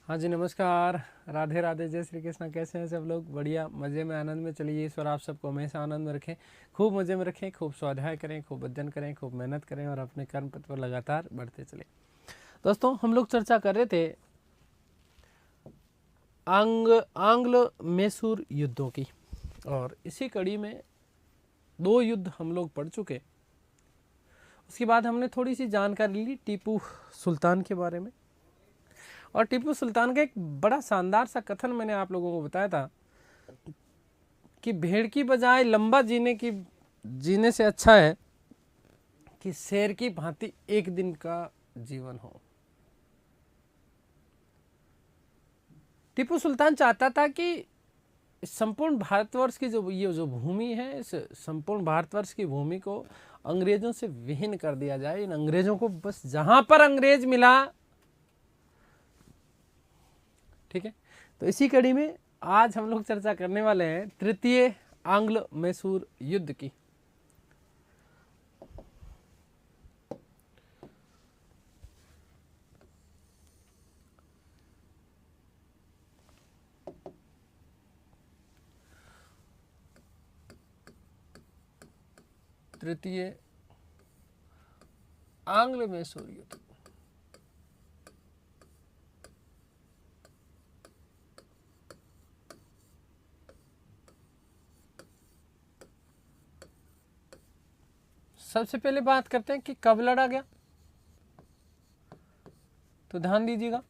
हाँ जी, नमस्कार। राधे राधे, जय श्री कृष्ण। कैसे हैं सब लोग? बढ़िया, मज़े में, आनंद में। चलिए, ईश्वर आप सबको हमेशा आनंद में रखें, खूब मज़े में रखें, खूब स्वाध्याय करें, खूब अध्ययन करें, खूब मेहनत करें और अपने कर्म पथ पर लगातार बढ़ते चले। दोस्तों, हम लोग चर्चा कर रहे थे आंग्ल मैसूर युद्धों की, और इसी कड़ी में 2 युद्ध हम लोग पढ़ चुके। उसके बाद हमने थोड़ी सी जानकारी ली टीपू सुल्तान के बारे में, और टीपू सुल्तान का एक बड़ा शानदार सा कथन मैंने आप लोगों को बताया था कि भेड़ की बजाय लंबा जीने से अच्छा है कि शेर की भांति एक दिन का जीवन हो। टीपू सुल्तान चाहता था कि संपूर्ण भारतवर्ष की जो भूमि है, इस संपूर्ण भारतवर्ष की भूमि को अंग्रेजों से विहीन कर दिया जाए। इन अंग्रेजों को बस जहां पर अंग्रेज मिला, ठीक है। तो इसी कड़ी में आज हम लोग चर्चा करने वाले हैं तृतीय आंग्ल मैसूर युद्ध की। तृतीय आंग्ल मैसूर युद्ध। सबसे पहले बात करते हैं कि कब लड़ा गया। तो ध्यान दीजिएगा,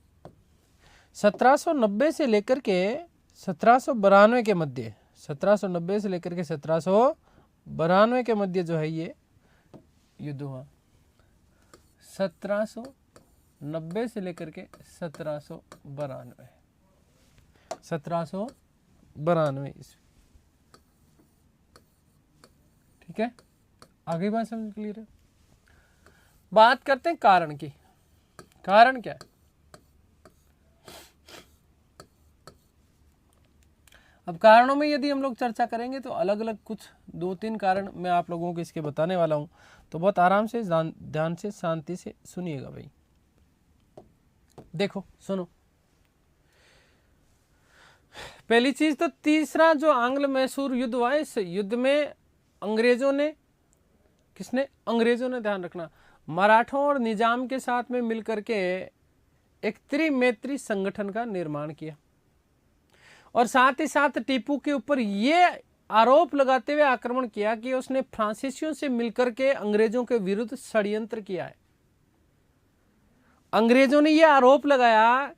1790 से लेकर के 1792 के मध्य, 1790 से लेकर के 1792 के मध्य जो है ये युद्ध हुआ। 1790 से लेकर के 1792, 1792 ईस्वी। ठीक है, आगे बात समझ क्लियर है। बात करते हैं कारण की। कारण क्या है? अब कारणों में यदि हम लोग चर्चा करेंगे तो अलग अलग कुछ 2-3 कारण मैं आप लोगों को इसके बताने वाला हूं, तो बहुत आराम से, ध्यान से, शांति से सुनिएगा भाई। देखो, सुनो। पहली चीज तो तीसरा जो आंग्ल मैसूर युद्ध हुआ, इस युद्ध में अंग्रेजों ने, किसने? अंग्रेजों ने, ध्यान रखना, मराठों और निजाम के साथ में मिलकर के एक त्रिमैत्री संगठन का निर्माण किया, और साथ ही साथ टीपू के ऊपर यह आरोप लगाते हुए आक्रमण किया कि उसने फ्रांसीसियों से मिलकर के अंग्रेजों के विरुद्ध षड्यंत्र किया है। अंग्रेजों ने यह आरोप लगाया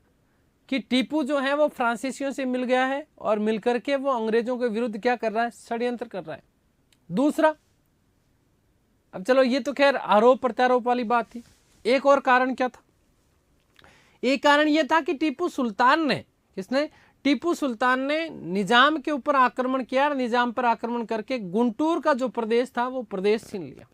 कि टीपू जो है वो फ्रांसीसियों से मिल गया है और मिलकर के वो अंग्रेजों के विरुद्ध क्या कर रहा है? षड्यंत्र कर रहा है। दूसरा, अब चलो ये तो खैर आरोप प्रत्यारोप वाली बात थी। एक और कारण क्या था? एक कारण यह था कि टीपू सुल्तान ने, किसने? टीपू सुल्तान ने निजाम के ऊपर आक्रमण किया, और निजाम पर आक्रमण करके गुंटूर का जो प्रदेश था वो प्रदेश छीन लिया।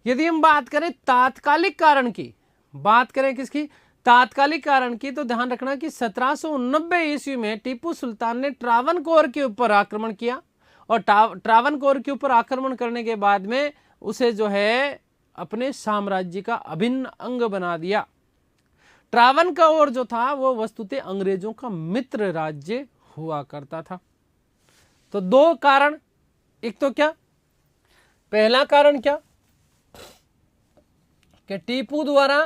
यदि हम बात करें तात्कालिक कारण की, बात करें किसकी? तात्कालिक कारण की, तो ध्यान रखना कि 1790 ईस्वी में टीपू सुल्तान ने ट्रावनकोर के ऊपर आक्रमण किया, और ट्रावनकोर के ऊपर आक्रमण करने के बाद में उसे जो है अपने साम्राज्य का अभिन्न अंग बना दिया। ट्रावनकोर जो था वो वस्तुतः अंग्रेजों का मित्र राज्य हुआ करता था। तो 2 कारण। एक तो क्या? पहला कारण क्या कि टीपू द्वारा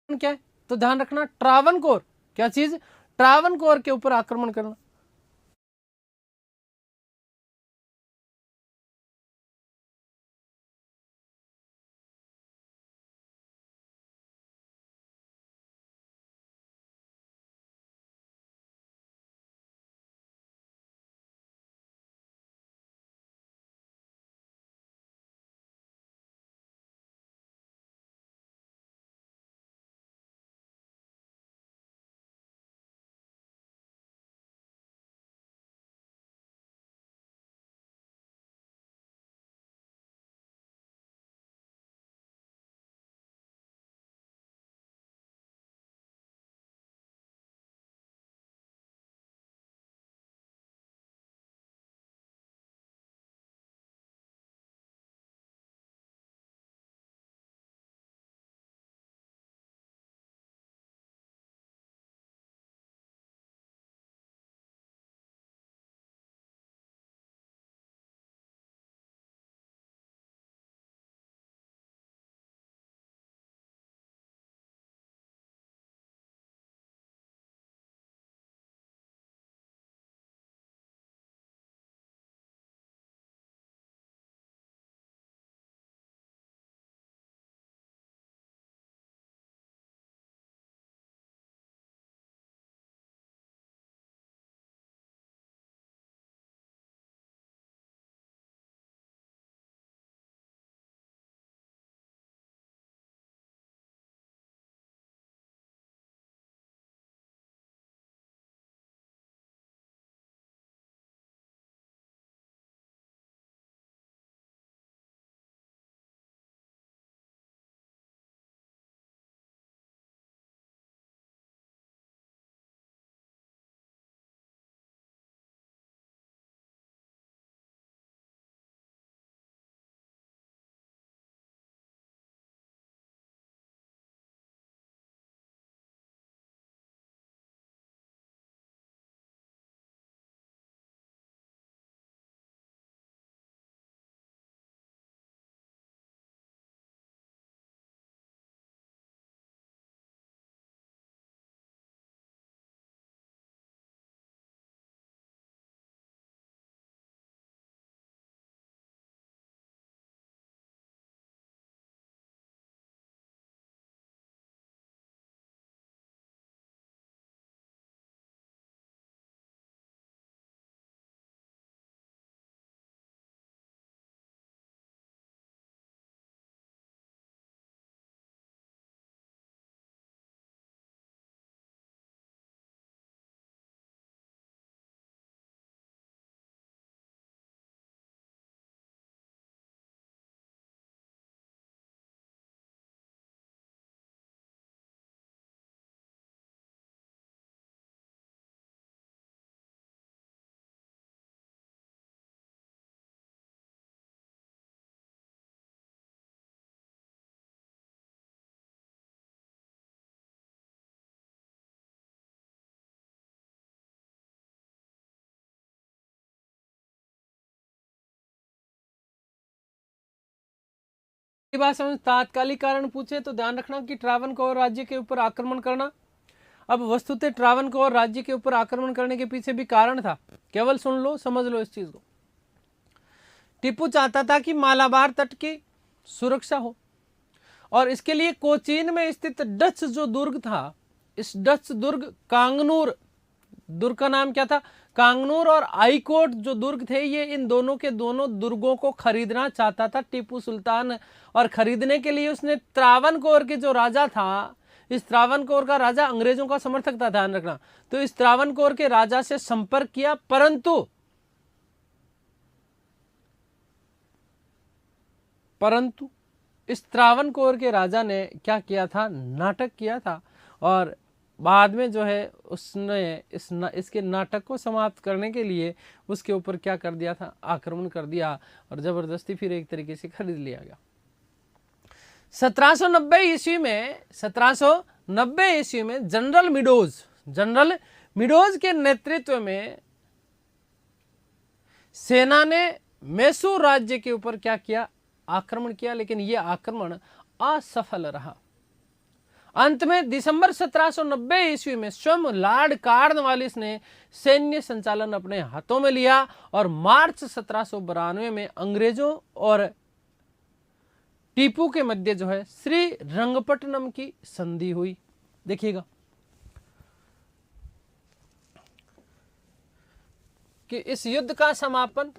क्या है? तो ध्यान रखना, ट्रावनकोर, क्या चीज? ट्रावनकोर के ऊपर आक्रमण करना। बात समझ। तात्कालिक कारण पूछे तो ध्यान रखना कि ट्रावनकोर राज्य के ऊपर आक्रमण करना। अब वस्तुतः ट्रावनकोर राज्य के ऊपर आक्रमण करने के पीछे भी कारण था, केवल सुन लो, समझ लो इस चीज को। टीपू चाहता था कि मालाबार तट की सुरक्षा हो, और इसके लिए कोचीन में स्थित डच जो दुर्ग था, इस डच दुर्ग कांगनूर दुर्ग का नाम क्या था, कांगनूर, और आईकोट जो दुर्ग थे, ये इन दोनों के दोनों दुर्गों को खरीदना चाहता था टीपू सुल्तान। और खरीदने के लिए उसने त्रावणकोर के जो राजा था, इस त्रावणकोर का राजा अंग्रेजों का समर्थक था, ध्यान रखना, तो इस त्रावणकोर के राजा से संपर्क किया। परंतु इस त्रावणकोर के राजा ने क्या किया था, नाटक किया था, और बाद में जो है उसने इसके नाटक को समाप्त करने के लिए उसके ऊपर क्या कर दिया था, आक्रमण कर दिया, और जबरदस्ती फिर एक तरीके से खरीद लिया गया। 1790 ईस्वी में जनरल मिडोज के नेतृत्व में सेना ने मैसूर राज्य के ऊपर क्या किया, आक्रमण किया, लेकिन यह आक्रमण असफल रहा। अंत में दिसंबर 1790 ईस्वी में स्वयं लॉर्ड कॉर्नवालिस ने सैन्य संचालन अपने हाथों में लिया, और मार्च 1792 में अंग्रेजों और टीपू के मध्य जो है श्रीरंगपट्टनम की संधि हुई। देखिएगा कि इस युद्ध का समापन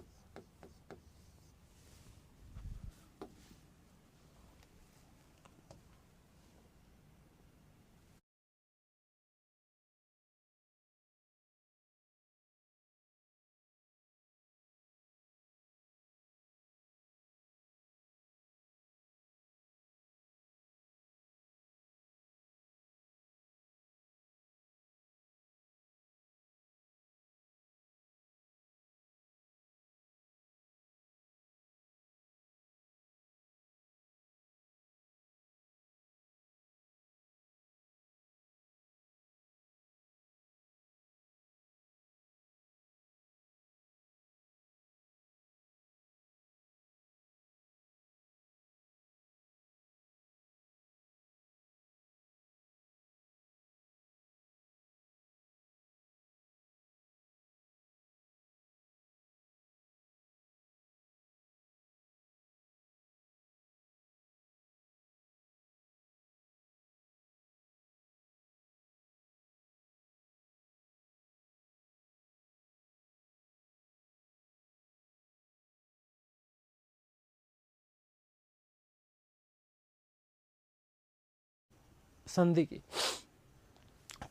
संधि की।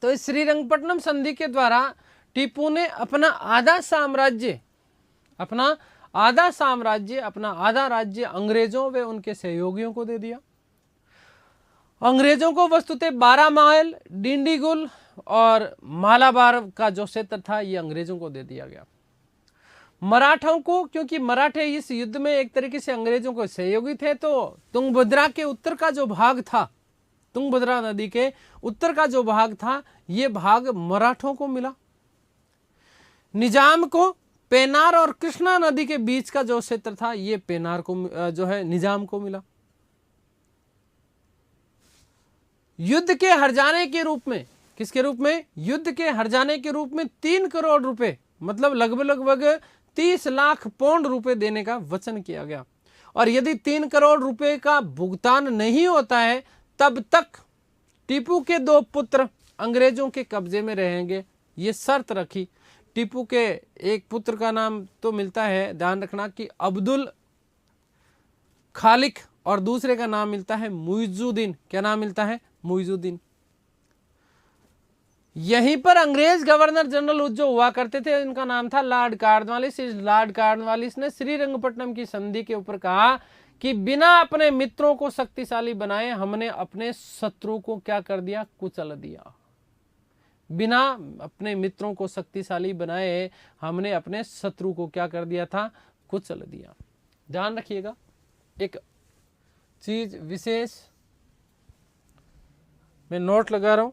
तो इस श्रीरंगपट्टनम संधि के द्वारा टीपू ने अपना आधा साम्राज्य, अपना आधा राज्य अंग्रेजों व उनके सहयोगियों को दे दिया। अंग्रेजों को वस्तुतः 12 माइल, डिंडीगुल और मालाबार का जो क्षेत्र था, यह अंग्रेजों को दे दिया गया। मराठों को, क्योंकि मराठे इस युद्ध में एक तरीके से अंग्रेजों को सहयोगी थे, तो तुंगभद्रा के उत्तर का जो भाग था, तुंगभद्रा नदी के उत्तर का जो भाग था, यह भाग मराठों को मिला। निजाम को पेनार और कृष्णा नदी के बीच का जो क्षेत्र था, यह पेनार को जो है निजाम को मिला। युद्ध के हर्जाने के रूप में, किसके रूप में, युद्ध के हर्जाने के रूप में 3 करोड़ रुपए, मतलब लगभग 30 लाख पाउंड रुपए देने का वचन किया गया। और यदि 3 करोड़ रुपए का भुगतान नहीं होता है, तब तक टीपू के 2 पुत्र अंग्रेजों के कब्जे में रहेंगे, ये शर्त रखी। टीपू के एक पुत्र का नाम तो मिलता है, ध्यान रखना, कि अब्दुल खालिक, और दूसरे का नाम मिलता है मुइजुद्दीन। क्या नाम मिलता है, मुइजुद्दीन। यहीं पर अंग्रेज गवर्नर जनरल जो हुआ करते थे, इनका नाम था लॉर्ड कॉर्नवालिस। इस लॉर्ड कॉर्नवालिस ने श्रीरंगपट्टनम की संधि के ऊपर कहा कि बिना अपने मित्रों को शक्तिशाली बनाए हमने अपने शत्रु को क्या कर दिया, कुचल दिया। बिना अपने मित्रों को शक्तिशाली बनाए हमने अपने शत्रु को क्या कर दिया था, कुचल दिया। ध्यान रखिएगा, एक चीज विशेष मैं नोट लगा रहा हूं।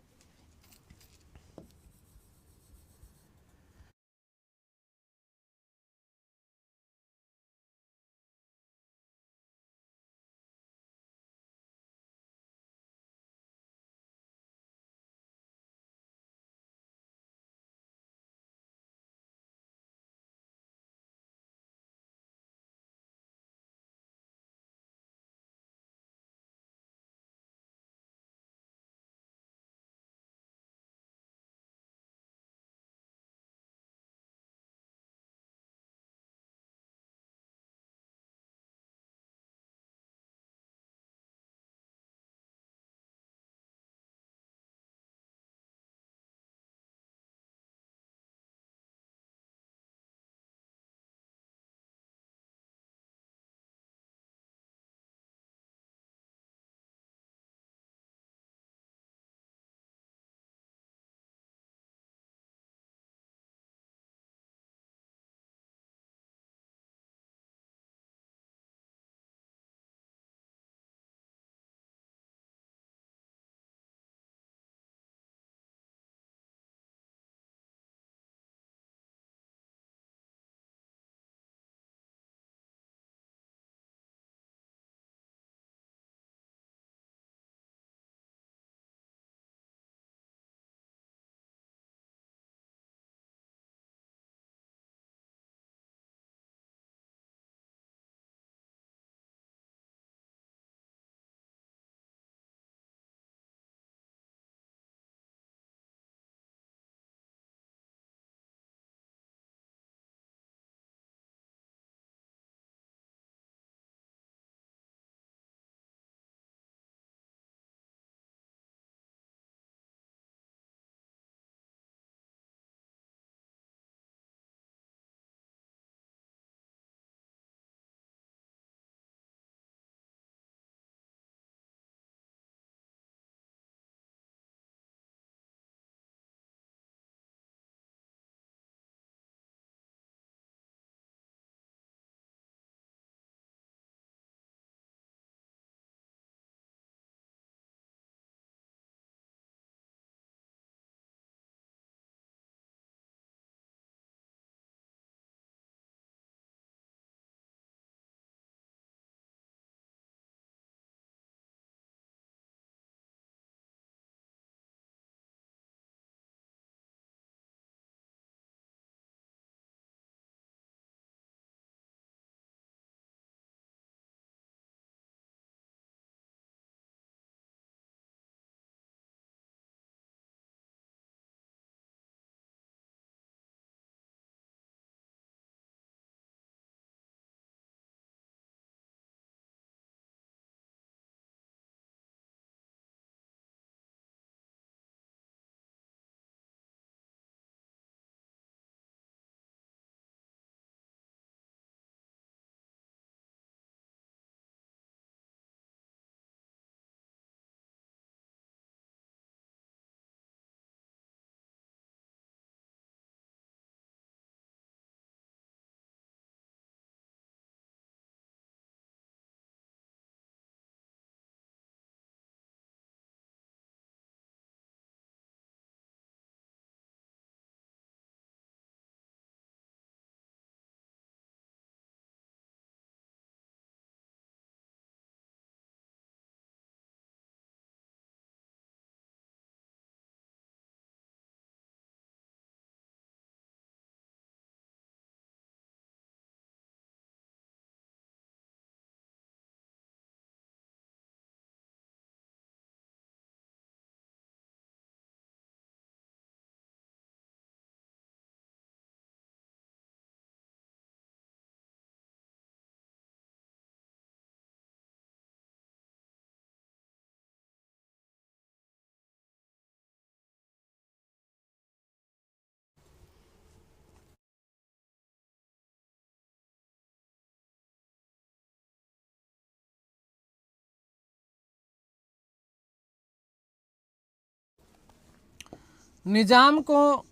निजाम को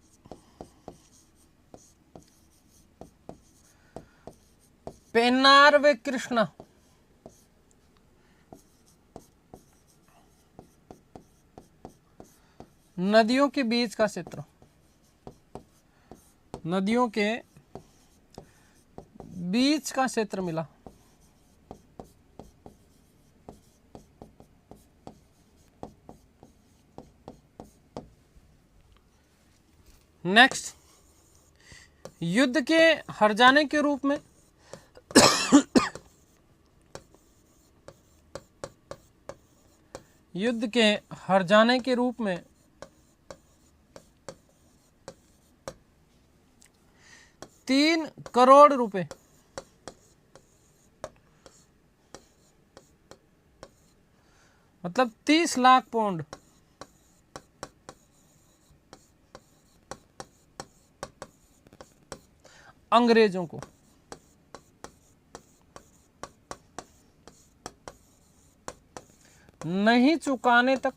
पेन्नार व कृष्णा नदियों के बीच का क्षेत्र, नदियों के बीच का क्षेत्र मिला। नेक्स्ट, युद्ध के हार जाने के रूप में युद्ध के हार जाने के रूप में 3 करोड़ रुपए मतलब 30 लाख पाउंड अंग्रेजों को नहीं चुकाने तक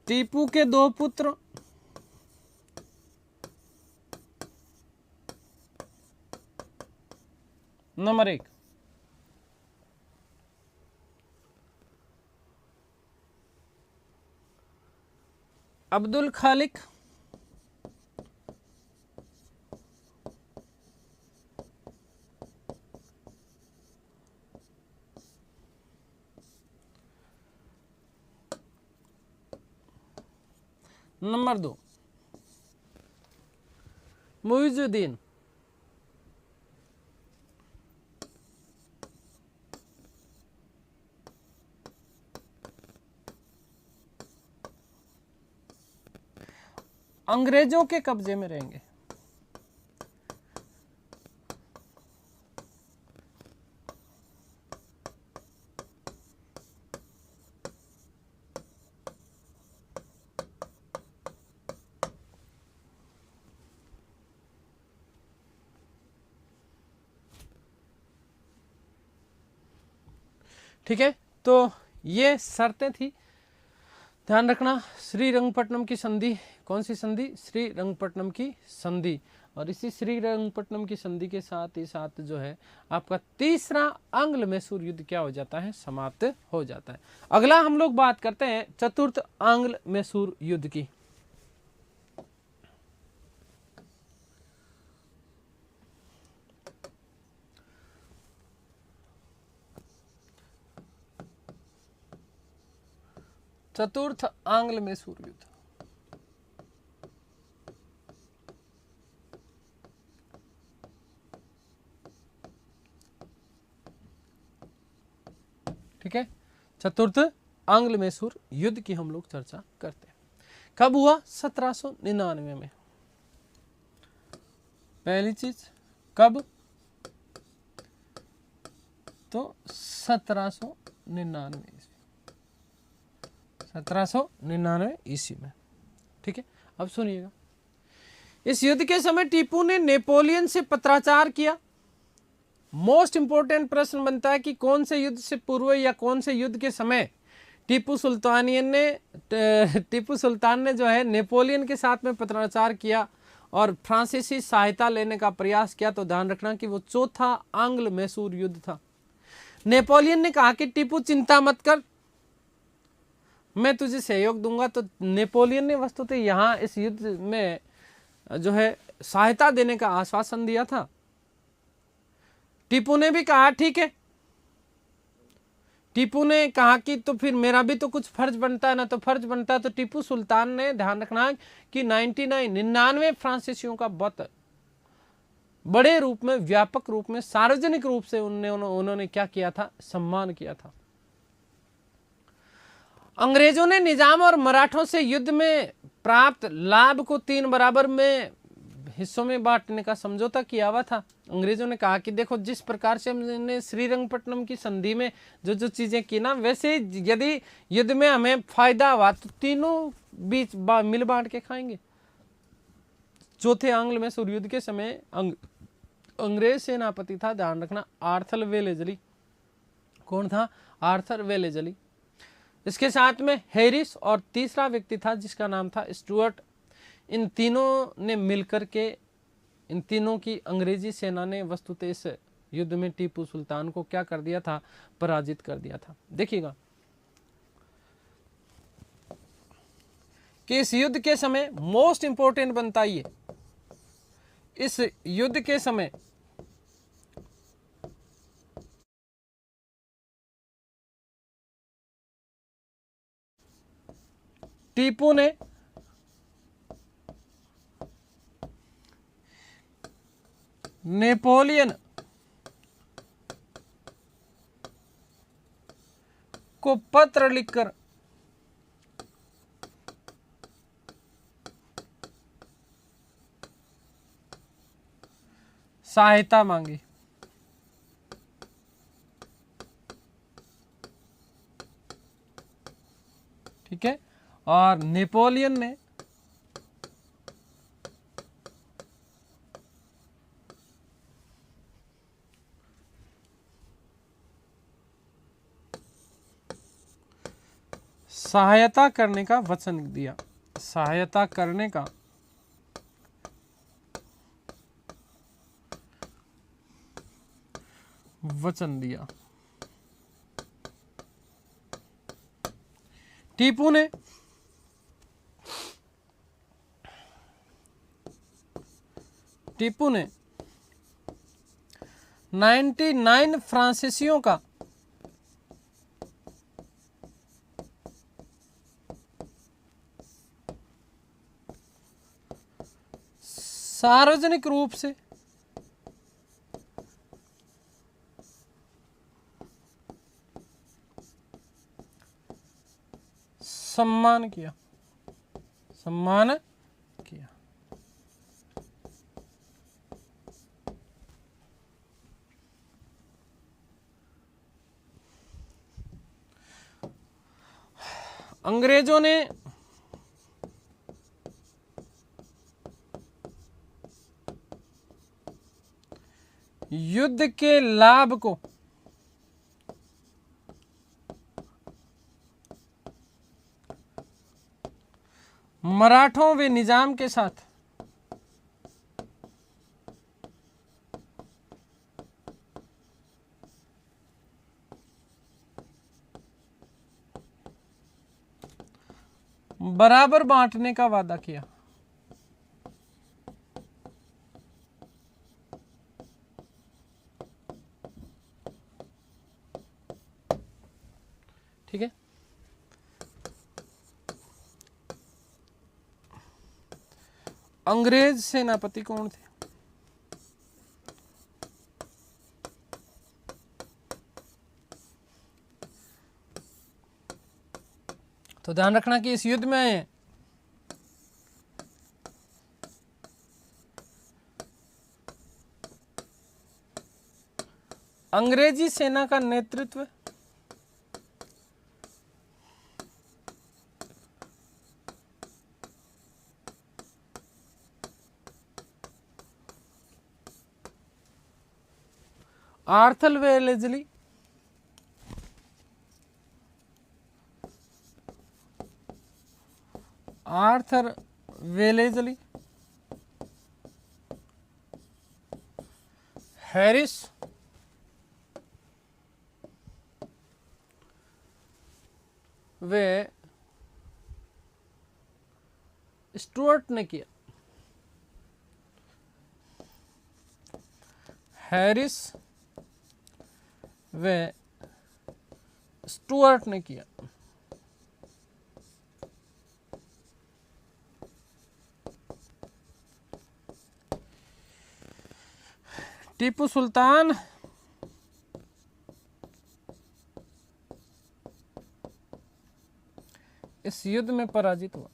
टीपू के 2 पुत्र नंबर 1, अब्दुल खालिक नंबर 2, मुइजुद्दीन अंग्रेजों के कब्जे में रहेंगे। ठीक है, तो ये शर्तें थी, ध्यान रखना। श्रीरंगपट्टनम की संधि, कौन सी संधि? श्रीरंगपट्टनम की संधि। और इसी श्रीरंगपट्टनम की संधि के साथ ही साथ जो है आपका तीसरा आंग्ल मैसूर युद्ध क्या हो जाता है? समाप्त हो जाता है। अगला हम लोग बात करते हैं चतुर्थ आंग्ल मैसूर युद्ध की। चतुर्थ आंग्ल मैसूर युद्ध, ठीक है, चतुर्थ आंग्ल मैसूर युद्ध की हम लोग चर्चा करते हैं। कब हुआ? 1799 में। पहली चीज कब? तो 1799 ईस्वी में। ठीक है, अब सुनिएगा। इस युद्ध के समय टीपू ने नेपोलियन से पत्राचार किया। मोस्ट इंपोर्टेंट प्रश्न बनता है कि कौन से युद्ध से पूर्व या कौन से युद्ध के समय टीपू सुल्तान ने जो है नेपोलियन के साथ में पत्राचार किया और फ्रांसीसी सहायता लेने का प्रयास किया। तो ध्यान रखना कि वो चौथा आंग्ल मैसूर युद्ध था। नेपोलियन ने कहा कि टीपू चिंता मत कर, मैं तुझे सहयोग दूंगा। तो नेपोलियन ने वस्तुतः यहाँ इस युद्ध में जो है सहायता देने का आश्वासन दिया था। टीपू ने भी कहा ठीक है। टीपू ने कहा कि तो फिर मेरा भी तो कुछ फर्ज बनता है ना, तो फर्ज बनता है। तो टीपू सुल्तान ने, ध्यान रखना कि 99 फ्रांसीसियों का बहुत बड़े रूप में, व्यापक रूप में, सार्वजनिक रूप से उन्होंने क्या किया था? सम्मान किया था। अंग्रेजों ने निजाम और मराठों से युद्ध में प्राप्त लाभ को 3 बराबर में हिस्सों में बांटने का समझौता किया हुआ था। अंग्रेजों ने कहा कि देखो, जिस प्रकार से हमने श्रीरंगपट्टनम की संधि में जो जो चीजें की ना, वैसे यदि युद्ध में हमें फायदा हुआ तो तीनों बीच मिल बांट के खाएंगे। चौथे आंग्ल मैसूर युद्ध के समय अंग्रेज सेनापति था, ध्यान रखना, आर्थर वेलेजली। कौन था? Arthur Wellesley. इसके साथ में हैरिस और तीसरा व्यक्ति था जिसका नाम था स्टुअर्ट। इन तीनों ने मिलकर के, इन तीनों की अंग्रेजी सेना ने वस्तुतः इस युद्ध में टीपू सुल्तान को क्या कर दिया था? पराजित कर दिया था। देखिएगा कि इस युद्ध के समय मोस्ट इंपोर्टेंट बनता ये, इस युद्ध के समय टीपू ने नेपोलियन को पत्र लिखकर सहायता मांगी। ठीक है, और नेपोलियन ने सहायता करने का वचन दिया, सहायता करने का वचन दिया। टीपू ने टीपू ने 99 फ्रांसीसियों का सार्वजनिक रूप से सम्मान किया, सम्मान किया। अंग्रेजों ने युद्ध के लाभ को मराठों व निजाम के साथ बराबर बांटने का वादा किया। ठीक है, अंग्रेज सेनापति कौन थे? तो ध्यान रखना कि इस युद्ध में आए हैं अंग्रेजी सेना का नेतृत्व Arthur Wellesley, Arthur Wellesley, Harris वे स्टुअर्ट ने किया। हैरिस वे स्टुअर्ट ने किया। टीपू सुल्तान इस युद्ध में पराजित हुआ।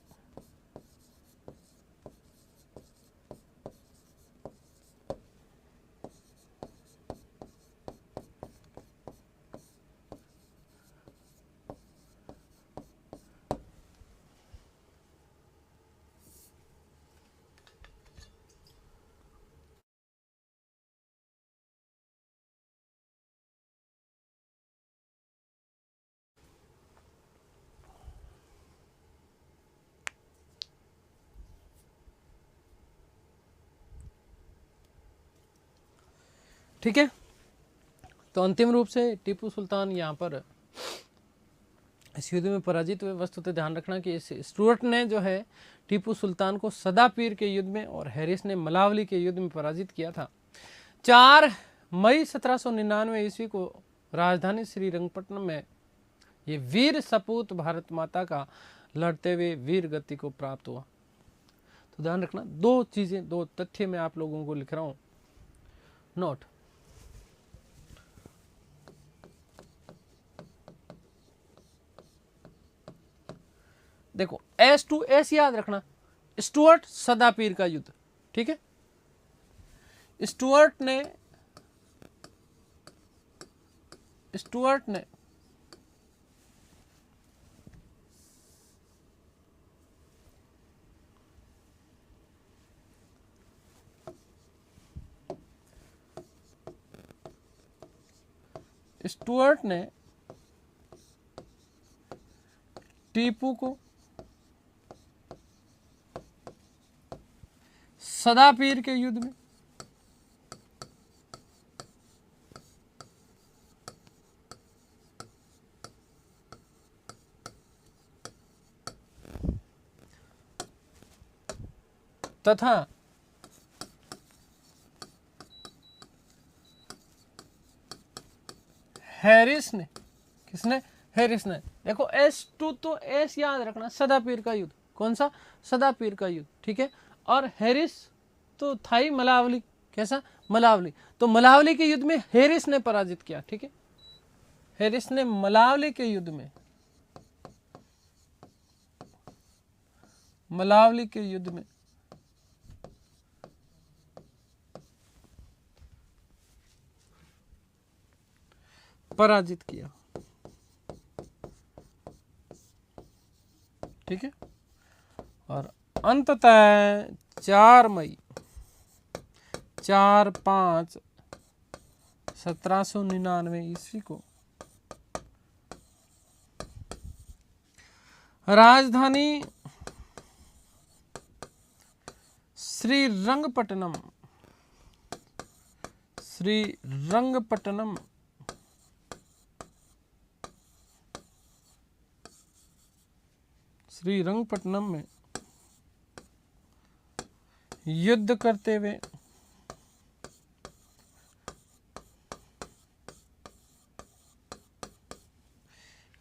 ठीक है। तो अंतिम रूप से टीपू सुल्तान यहाँ पर इस युद्ध में पराजित हुए। वस्तुतः ध्यान रखना कि इस स्टुअर्ट ने जो है टीपू सुल्तान को सदापीर के युद्ध में और हैरिस ने मलावली के युद्ध में पराजित किया था। 4 मई 1799 ईस्वी को राजधानी श्रीरंगपट्टनम में ये वीर सपूत भारत माता का लड़ते हुए वीर गति को प्राप्त हुआ। तो ध्यान रखना 2 चीजें, 2 तथ्य मैं आप लोगों को लिख रहा हूं नोट। देखो S याद रखना, स्टुअर्ट सदापीर का युद्ध, ठीक है। स्टुअर्ट ने टीपू को सदापीर के युद्ध में तथा हैरिस ने, किसने? हैरिस ने। देखो S2 तो S याद रखना, सदापीर का युद्ध। कौन सा? सदापीर का युद्ध, ठीक है। और हैरिस तो था ही मलावली, कैसा? मलावली। तो मलावली के युद्ध में हैरिस ने पराजित किया, ठीक है। हैरिस ने मलावली के युद्ध में पराजित किया, ठीक है। और अंततः 4 मई 1799 ईस्वी को राजधानी श्रीरंगपट्टनम में युद्ध करते हुए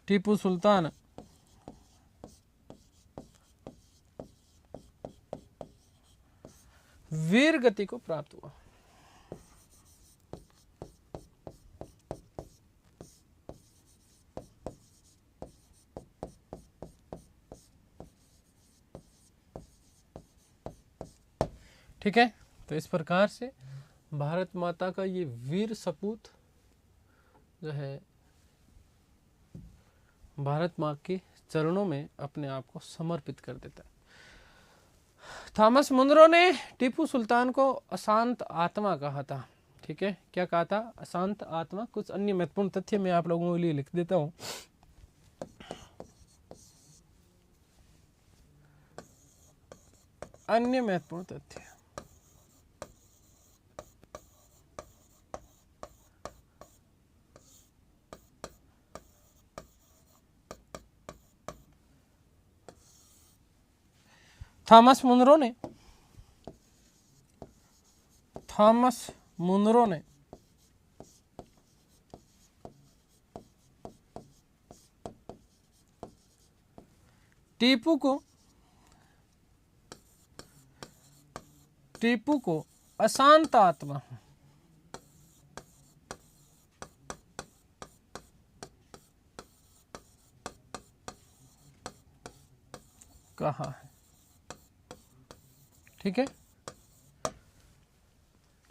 टीपू सुल्तान वीर गति को प्राप्त हुआ। ठीक है। तो इस प्रकार से भारत माता का ये वीर सपूत जो है भारत माँ के चरणों में अपने आप को समर्पित कर देता है। थॉमस मुनरो ने टीपू सुल्तान को अशांत आत्मा कहा था, ठीक है। क्या कहा था? अशांत आत्मा। कुछ अन्य महत्वपूर्ण तथ्य मैं आप लोगों के लिए लिख देता हूं। अन्य महत्वपूर्ण तथ्य, थॉमस मुनरो ने टीपू को अशांत आत्मा कहा है, ठीक है।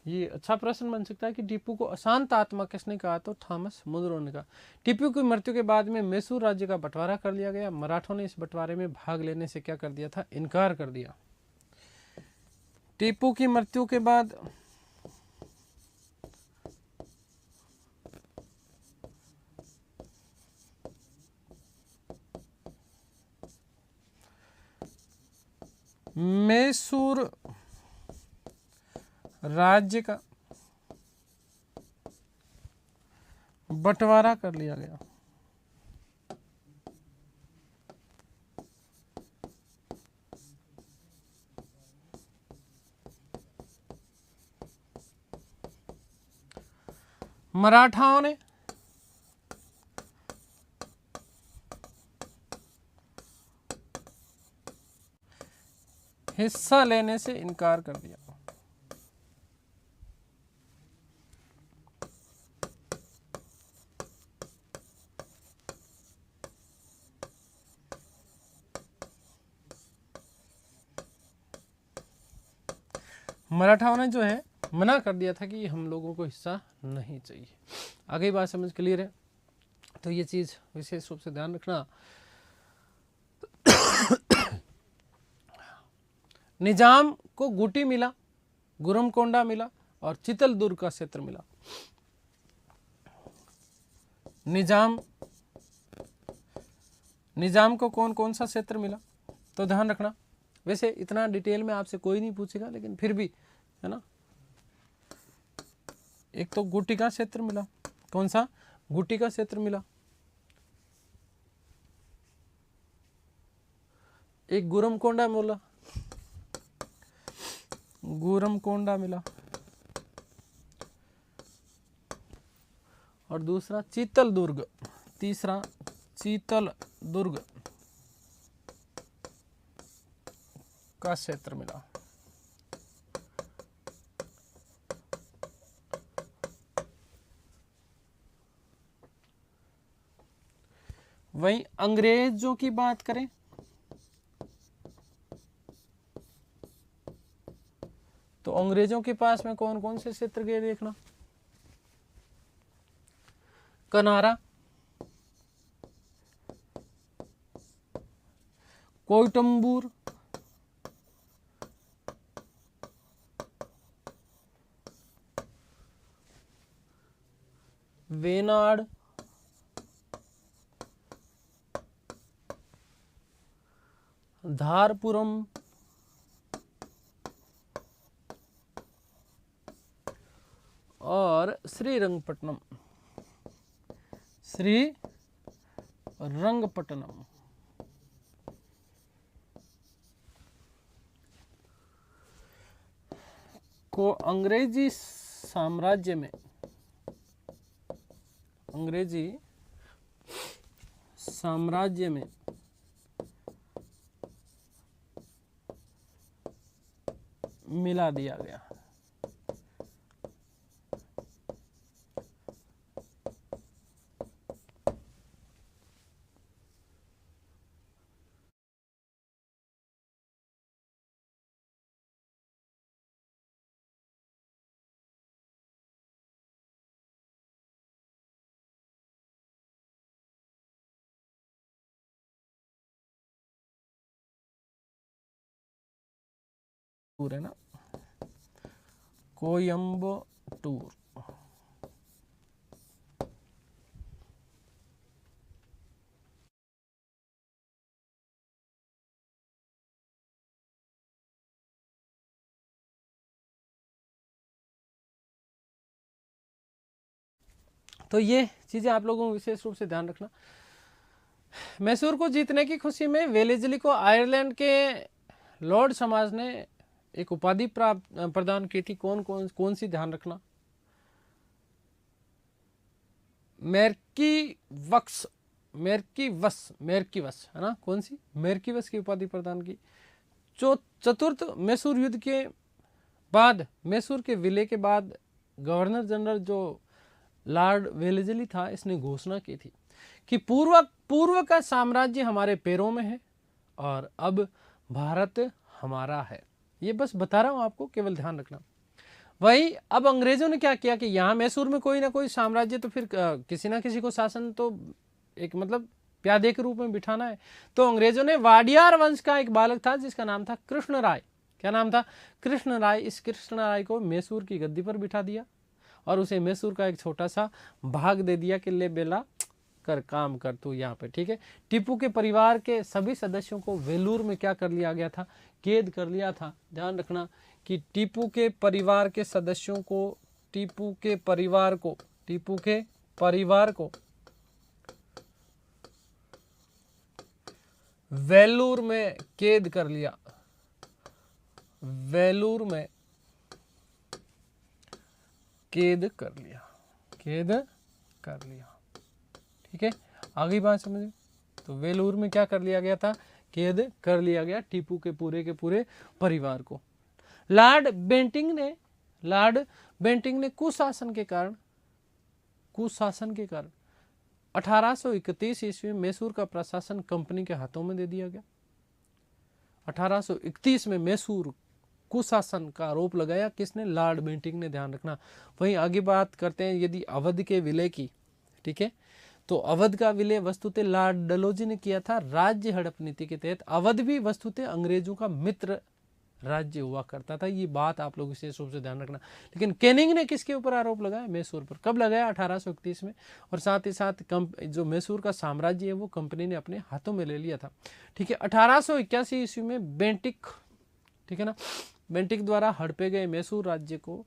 ये अच्छा प्रश्न बन सकता है कि टीपू को अशांत आत्मा किसने कहा? तो थॉमस मुनरो ने कहा। टीपू की मृत्यु के बाद में मैसूर राज्य का बंटवारा कर लिया गया। मराठों ने इस बंटवारे में भाग लेने से क्या कर दिया था? इनकार कर दिया। टीपू की मृत्यु के बाद मैसूर राज्य का बंटवारा कर लिया गया। मराठाओं ने हिस्सा लेने से इनकार कर दिया। मराठाओं ने जो है मना कर दिया था कि हम लोगों को हिस्सा नहीं चाहिए। आगे बात समझ क्लियर है? तो ये चीज विशेष रूप से ध्यान रखना। निजाम को गुटी मिला, गुरमकोंडा मिला और चितलदुर्ग का क्षेत्र मिला। निजाम को कौन कौन सा क्षेत्र मिला तो ध्यान रखना। वैसे इतना डिटेल में आपसे कोई नहीं पूछेगा, लेकिन फिर भी है ना। एक तो गुटी का क्षेत्र मिला। कौन सा? गुटी का क्षेत्र मिला। एक गुरमकोंडा मिला, गुरमकोंडा मिला, और दूसरा चितलदुर्ग, तीसरा चितलदुर्ग का क्षेत्र मिला। वहीं अंग्रेजों की बात करें तो अंग्रेजों के पास में कौन कौन से क्षेत्र गए देखना। कनारा, कोयटंबूर, वेनाड, धारपुरम और श्रीरंगपट्टनम। श्रीरंगपट्टनम को अंग्रेजी साम्राज्य में मिला दिया गया। है ना, कोयम्बटूर। तो ये चीजें आप लोगों को विशेष रूप से ध्यान रखना। मैसूर को जीतने की खुशी में वेलेस्ली को आयरलैंड के लॉर्ड समाज ने एक उपाधि प्रदान की थी। कौन सी ध्यान रखना। मेर्किवस है ना। कौन सी? मेर्किवस की उपाधि प्रदान की। चतुर्थ मैसूर युद्ध के बाद, मैसूर के विलय के बाद गवर्नर जनरल जो लॉर्ड वेलेस्ली था, इसने घोषणा की थी कि पूर्व का साम्राज्य हमारे पैरों में है और अब भारत हमारा है। ये बस बता रहा हूं आपको, केवल ध्यान रखना। वही अब अंग्रेजों ने क्या किया कि यहाँ मैसूर में कोई ना कोई साम्राज्य, तो फिर किसी ना किसी को शासन तो एक मतलब प्यादे के रूप में बिठाना है। तो अंग्रेजों ने वाडियार वंश का एक बालक था जिसका नाम था कृष्ण राय। क्या नाम था? कृष्ण राय। इस कृष्ण राय को मैसूर की गद्दी पर बिठा दिया और उसे मैसूर का एक छोटा सा भाग दे दिया कि ले बेला कर काम कर तू यहाँ पे, ठीक है। टीपू के परिवार के सभी सदस्यों को वेलूर में क्या कर लिया गया था? कैद कर लिया था। ध्यान रखना कि टीपू के परिवार के सदस्यों को, टीपू के परिवार को वेलूर में कैद कर लिया, वेलूर में कैद कर लिया, कैद कर लिया। ठीक है, आगे बात समझे। तो वेलूर में क्या कर लिया गया था, कैद कर लिया गया टीपू के पूरे परिवार को। लॉर्ड बेंटिंक ने कुशासन के कारण 1831 ईस्वी में मैसूर का प्रशासन कंपनी के हाथों में दे दिया गया। 1831 में मैसूर कुशासन का आरोप लगाया किसने, लॉर्ड बेंटिंक ने, ध्यान रखना। वहीं आगे बात करते हैं यदि अवध के विलय की, ठीक है, तो अवध का विलय वस्तुतः लॉर्ड डलहौजी ने किया था राज्य हड़प नीति के तहत। अवध भी वस्तुतः अंग्रेजों का मित्र राज्य हुआ करता था, ये बात आप लोग विशेष रूप से ध्यान रखना। लेकिन कैनिंग ने किसके ऊपर आरोप लगाया, मैसूर पर। कब लगाया, 1831 में। और साथ ही साथ जो मैसूर का साम्राज्य है वो कंपनी ने अपने हाथों में ले लिया था। ठीक है, 1881 ईस्वी में बेंटिक, ठीक है ना, बेंटिक द्वारा हड़पे गए मैसूर राज्य को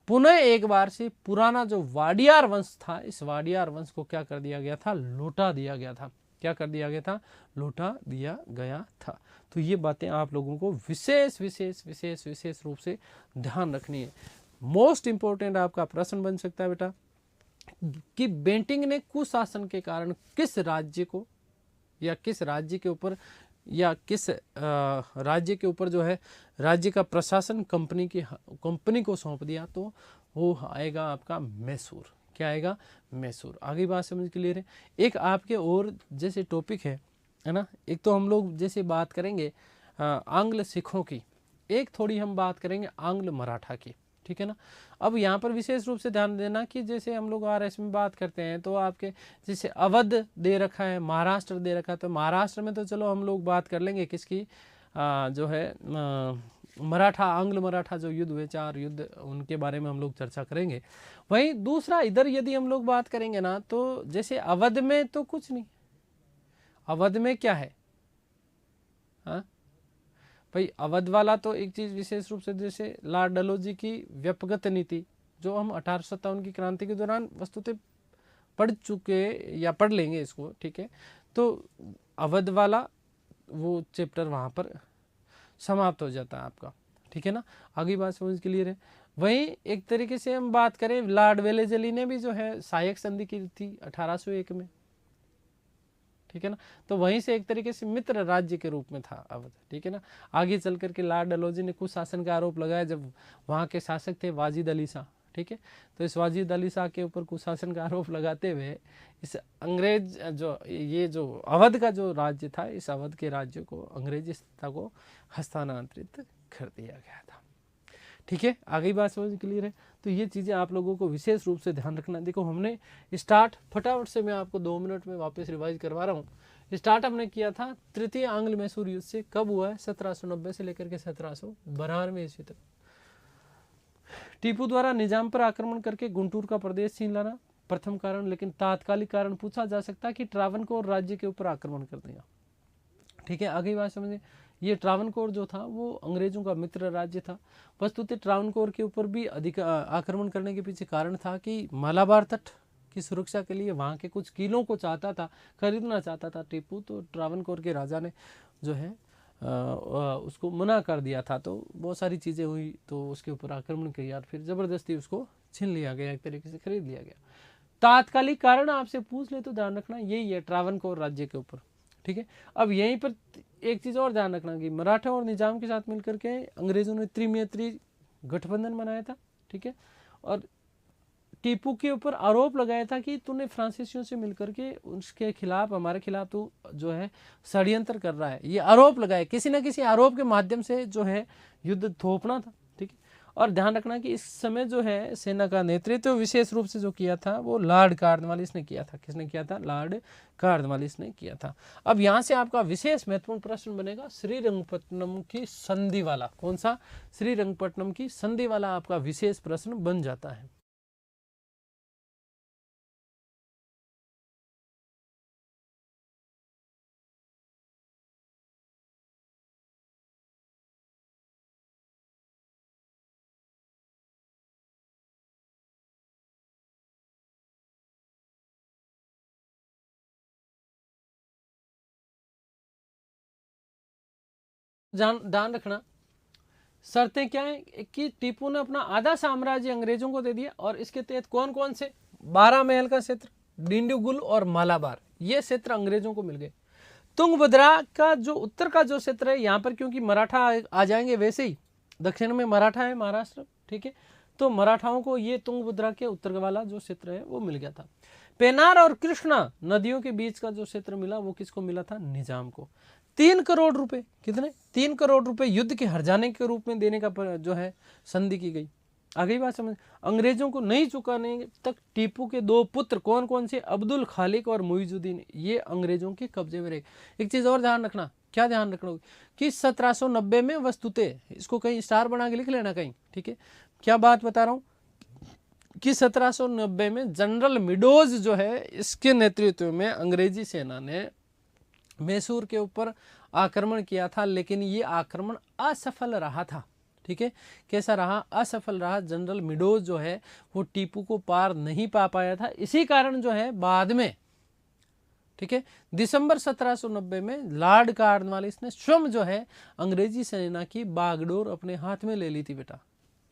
पुनः एक बार से पुराना जो वाडियार वंश था, इस वाडियार वंश को क्या कर दिया गया था, लौटा दिया गया था। क्या कर दिया गया था, लौटा दिया गया था। तो ये बातें आप लोगों को विशेष रूप से ध्यान रखनी है। मोस्ट इंपोर्टेंट आपका प्रश्न बन सकता है बेटा कि बेंटिंक ने कुशासन के कारण किस राज्य को या किस राज्य के ऊपर या किस राज्य के ऊपर जो है राज्य का प्रशासन कंपनी को सौंप दिया, तो वो आएगा आपका मैसूर। क्या आएगा, मैसूर। आगे बात समझ क्लियर है। एक आपके और जैसे टॉपिक है ना, एक तो हम लोग जैसे बात करेंगे आंग्ल सिखों की, एक थोड़ी हम बात करेंगे आंग्ल मराठा की, ठीक है ना। अब यहाँ पर विशेष रूप से ध्यान देना कि जैसे हम लोग आरएस में बात करते हैं तो आपके जैसे अवध दे रखा है, महाराष्ट्र दे रखा है, तो महाराष्ट्र में तो चलो हम लोग बात कर लेंगे किसकी, जो है मराठा, आंग्ल मराठा जो युद्ध हुए, 4 युद्ध, उनके बारे में हम लोग चर्चा करेंगे। वहीं दूसरा इधर यदि हम लोग बात करेंगे ना, तो जैसे अवध में तो कुछ नहीं, अवध में क्या है, हाँ भाई, अवध वाला तो एक चीज विशेष रूप से जैसे लॉर्ड डलहौजी की व्यपगत नीति जो हम 1857 की क्रांति के दौरान वस्तुतः पढ़ चुके या पढ़ लेंगे इसको, ठीक है। तो अवध वाला वो चैप्टर वहां पर समाप्त हो जाता है आपका, ठीक है ना। आगे बात समझ क्लियर है। वहीं एक तरीके से हम बात करें, लॉर्ड वेलेजली ने भी जो है सहायक संधि की थी 1801 में, ठीक है ना। तो वहीं से एक तरीके से मित्र राज्य के रूप में था अवध, ठीक है ना। आगे चल करके लॉर्ड डलहौजी ने कुछ शासन का आरोप लगाया जब वहाँ के शासक थे वाजिद अली शाह, ठीक है। तो इस वाजिद अली शाह के ऊपर कुशासन का आरोप लगाते हुए इस अंग्रेज जो ये जो अवध का जो राज्य था, इस अवध के राज्य को अंग्रेजी सत्ता को हस्तांतरित कर दिया गया था, ठीक है। आगे बात समझ क्लियर है। तो ये चीज़ें आप लोगों को विशेष रूप से ध्यान रखना। देखो हमने स्टार्ट फटाफट से, मैं आपको 2 मिनट में वापस रिवाइज करवा रहा हूँ। स्टार्ट हमने किया था तृतीय आंग्ल मैसूर युद्ध से, कब हुआ है, 1790 से लेकर के 1792 ईस्वी तक। टीपू द्वारा निजाम पर आक्रमण करके गुंटूर का प्रदेश छीन लाना प्रथम कारण, लेकिन तात्कालिक कारण पूछा जा सकता है कि ट्रावनकोर राज्य के ऊपर आक्रमण कर दिया, ठीक है। आगे बात समझिए, ये ट्रावनकोर जो था वो अंग्रेजों का मित्र राज्य था। वस्तुतः ट्रावनकोर के ऊपर भी अधिक आक्रमण करने के पीछे कारण था कि मालाबार तट की सुरक्षा के लिए वहाँ के कुछ किलों को चाहता था, खरीदना चाहता था टीपू। तो ट्रावनकोर के राजा ने जो है उसको मना कर दिया था। तो बहुत सारी चीज़ें हुई, तो उसके ऊपर आक्रमण किया और फिर ज़बरदस्ती उसको छीन लिया गया, एक तरीके से खरीद लिया गया। तात्कालिक कारण आपसे पूछ ले तो ध्यान रखना यही है, ट्रावनकोर राज्य के ऊपर, ठीक है। अब यहीं पर एक चीज और ध्यान रखना कि मराठा और निजाम के साथ मिलकर के अंग्रेजों ने त्रिमैत्री गठबंधन बनाया था, ठीक है। और टीपू के ऊपर आरोप लगाया था कि तूने फ्रांसीसियों से मिलकर के उसके खिलाफ, हमारे खिलाफ तू जो है षड्यंत्र कर रहा है, ये आरोप लगाया। किसी न किसी आरोप के माध्यम से जो है युद्ध थोपना था, ठीक है। और ध्यान रखना कि इस समय जो है सेना का नेतृत्व विशेष रूप से जो किया था वो लॉर्ड कॉर्नवालिस ने किया था। किसने किया था, लॉर्ड कॉर्नवालिस ने किया था। अब यहाँ से आपका विशेष महत्वपूर्ण प्रश्न बनेगा श्रीरंगपट्टनम की संधि वाला। कौन सा, श्रीरंगपट्टनम की संधि वाला आपका विशेष प्रश्न बन जाता है। ध्यान रखना शर्तें क्या है कि टीपू ने अपना आधा साम्राज्य अंग्रेजों को दे दिया और इसके तहत कौन कौन से 12 महल का क्षेत्र, डिंडीगुल और मालाबार, ये क्षेत्र अंग्रेजों को मिल गए। तुंगभद्रा का जो उत्तर का जो क्षेत्र है, यहाँ पर क्योंकि मराठा आ जाएंगे, वैसे ही दक्षिण में मराठा है, महाराष्ट्र, ठीक है, तो मराठाओं को ये तुंगभद्रा के उत्तर वाला जो क्षेत्र है वो मिल गया था। पेनार और कृष्णा नदियों के बीच का जो क्षेत्र मिला वो किसको मिला था, निजाम को। 3 करोड़ रुपए, कितने, 3 करोड़ रुपए युद्ध के हर्जाने के रूप में देने का जो है संधि की गई। आ गई बात समझ। अंग्रेजों को नहीं चुकाने तक टीपू के 2 पुत्र कौन कौन से, अब्दुल खालिक और मुइजुद्दीन, ये अंग्रेजों के कब्जे में रहे। एक चीज और ध्यान रखना, क्या ध्यान रखना होगी कि 1790 में वस्तुतः, इसको कहीं स्टार बना के लिख लेना कहीं, ठीक है, क्या बात बता रहा हूं कि 1790 में जनरल मिडोज जो है, इसके नेतृत्व में अंग्रेजी सेना ने मैसूर के ऊपर आक्रमण किया था, लेकिन ये आक्रमण असफल रहा था, ठीक है। कैसा रहा, असफल रहा। जनरल मिडोज जो है वो टीपू को पार नहीं पा पाया था, इसी कारण जो है बाद में, ठीक है, दिसंबर 1790 में लॉर्ड कॉर्नवालिस ने स्वयं जो है अंग्रेजी सेना की बागडोर अपने हाथ में ले ली थी बेटा,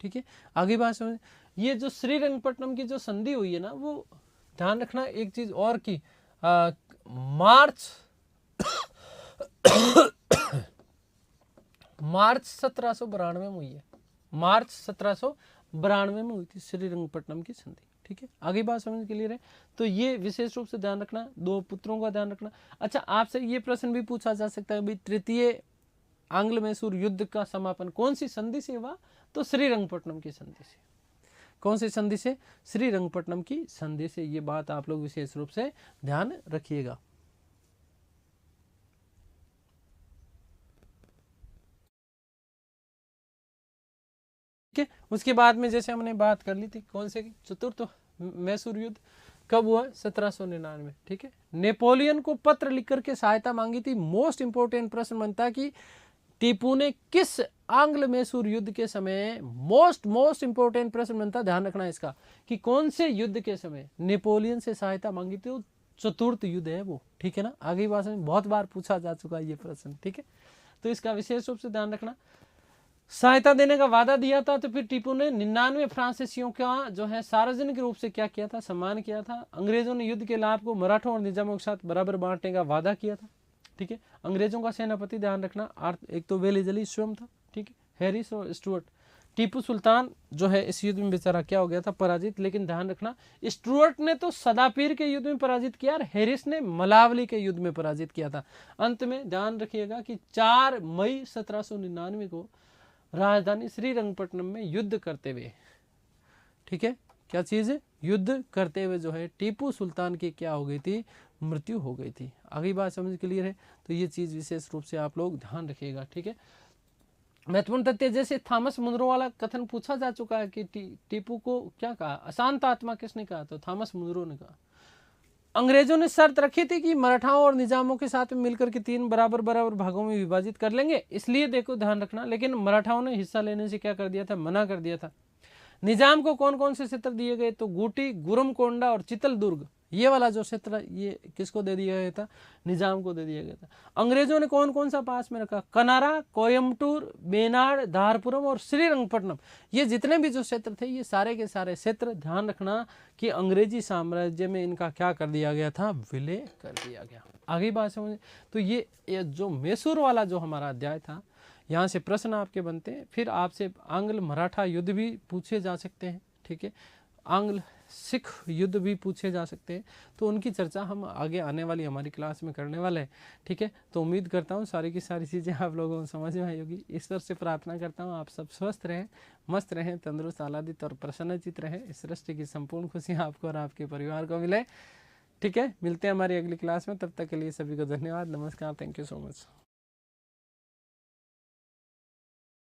ठीक है। आगे बात समझ। ये जो श्रीरंगपट्टनम की जो संधि हुई है ना, वो ध्यान रखना एक चीज और की, मार्च 1792 में हुई है, मार्च 1792 में हुई थी श्रीरंगपट्टनम की संधि, ठीक है। आगे बात समझ क्लियर है। तो ये विशेष रूप से ध्यान रखना, 2 पुत्रों का ध्यान रखना। अच्छा, आपसे ये प्रश्न भी पूछा जा सकता है भाई, तृतीय आंग्ल मैसूर युद्ध का समापन कौन सी संधि से हुआ, तो श्रीरंगपट्टनम की संधि से। कौन सी संधि से, श्रीरंगपट्टनम की संधि से। ये बात आप लोग विशेष रूप से ध्यान रखिएगा। ठीक है, उसके बाद में जैसे हमने बात कर ली थी कौन से की, चतुर्थ मैसूर युद्ध कब हुआ, 1799, ठीक है। नेपोलियन को पत्र लिख करके सहायता मांगी थी। मोस्ट इंपोर्टेंट प्रश्न बनता कि टीपू ने किस आंग्ल मैसूर युद्ध के समय, मोस्ट इंपोर्टेंट प्रश्न बनता, ध्यान रखना इसका, कि कौन से युद्ध के समय नेपोलियन से सहायता मांगी थी। चतुर्थ युद्ध है वो, ठीक है ना। आगे बात में बहुत बार पूछा जा चुका है ये प्रश्न, ठीक है, तो इसका विशेष रूप से ध्यान रखना। सहायता देने का वादा दिया था, तो फिर टीपू ने 99 फ्रांसीसियों का जो है सार्वजनिक रूप से क्या किया था, सम्मान किया था। अंग्रेजों ने युद्ध के लाभ को मराठों और निजामों के साथ बराबर बांटने का वादा किया था, ठीक है। अंग्रेजों का सेनापति, ध्यान रखना, एक तो वेलेजली स्वयं था, ठीक है, हैरिस और स्टुअर्ट। टीपू सुल्तान जो है इस युद्ध में बेचारा क्या हो गया था, पराजित। लेकिन ध्यान रखना, स्टुअर्ट ने तो सदापीर के युद्ध में पराजित किया और हैरिस ने मलावली के युद्ध में पराजित किया था। अंत में ध्यान रखिएगा कि 4 मई 1799 को राजधानी श्रीरंगपट्टनम में युद्ध करते हुए, ठीक है, क्या चीज है, युद्ध करते हुए जो है टीपू सुल्तान की क्या हो गई थी, मृत्यु हो गई थी। आगे बात समझ क्लियर है। तो ये चीज विशेष रूप से आप लोग ध्यान रखिएगा, ठीक है। महत्वपूर्ण तथ्य, जैसे थॉमस मुनरो वाला कथन पूछा जा चुका है कि टीपू को क्या कहा, अशांत आत्मा किसने कहा, तो थॉमस मुनरो ने कहा। अंग्रेजों ने शर्त रखी थी कि मराठाओं और निजामों के साथ मिलकर के 3 बराबर भागों में विभाजित कर लेंगे, इसलिए देखो ध्यान रखना। लेकिन मराठाओं ने हिस्सा लेने से क्या कर दिया था, मना कर दिया था। निजाम को कौन कौन से क्षेत्र दिए गए, तो गुटी, गुरमकोंडा और चितल दुर्ग, ये वाला जो क्षेत्र ये किसको दे दिया गया था, निजाम को दे दिया गया था। अंग्रेजों ने कौन कौन सा पास में रखा, कनारा, कोयम्बटूर, बेनाड, धारपुरम और श्रीरंगपट्टनम, ये जितने भी जो क्षेत्र थे ये सारे के सारे क्षेत्र, ध्यान रखना कि अंग्रेजी साम्राज्य में इनका क्या कर दिया गया था, विलय कर दिया गया। आगे बात समझ। तो ये जो मैसूर वाला जो हमारा अध्याय था, यहाँ से प्रश्न आपके बनते हैं। फिर आपसे आंग्ल मराठा युद्ध भी पूछे जा सकते हैं, ठीक है, आंग्ल सिख युद्ध भी पूछे जा सकते हैं। तो उनकी चर्चा हम आगे आने वाली हमारी क्लास में करने वाले हैं, ठीक है। तो उम्मीद करता हूँ सारी की सारी चीज़ें आप लोगों को समझ में आई होगी। ईश्वर से प्रार्थना करता हूँ आप सब स्वस्थ रहें, मस्त रहें, तंदुरुस्त, आह्लादित और प्रसन्नचित रहें। इस सृष्टि की संपूर्ण खुशियाँ आपको और आपके परिवार को मिले, ठीक है। मिलते हैं हमारी अगली क्लास में, तब तक के लिए सभी को धन्यवाद, नमस्कार, थैंक यू सो मच।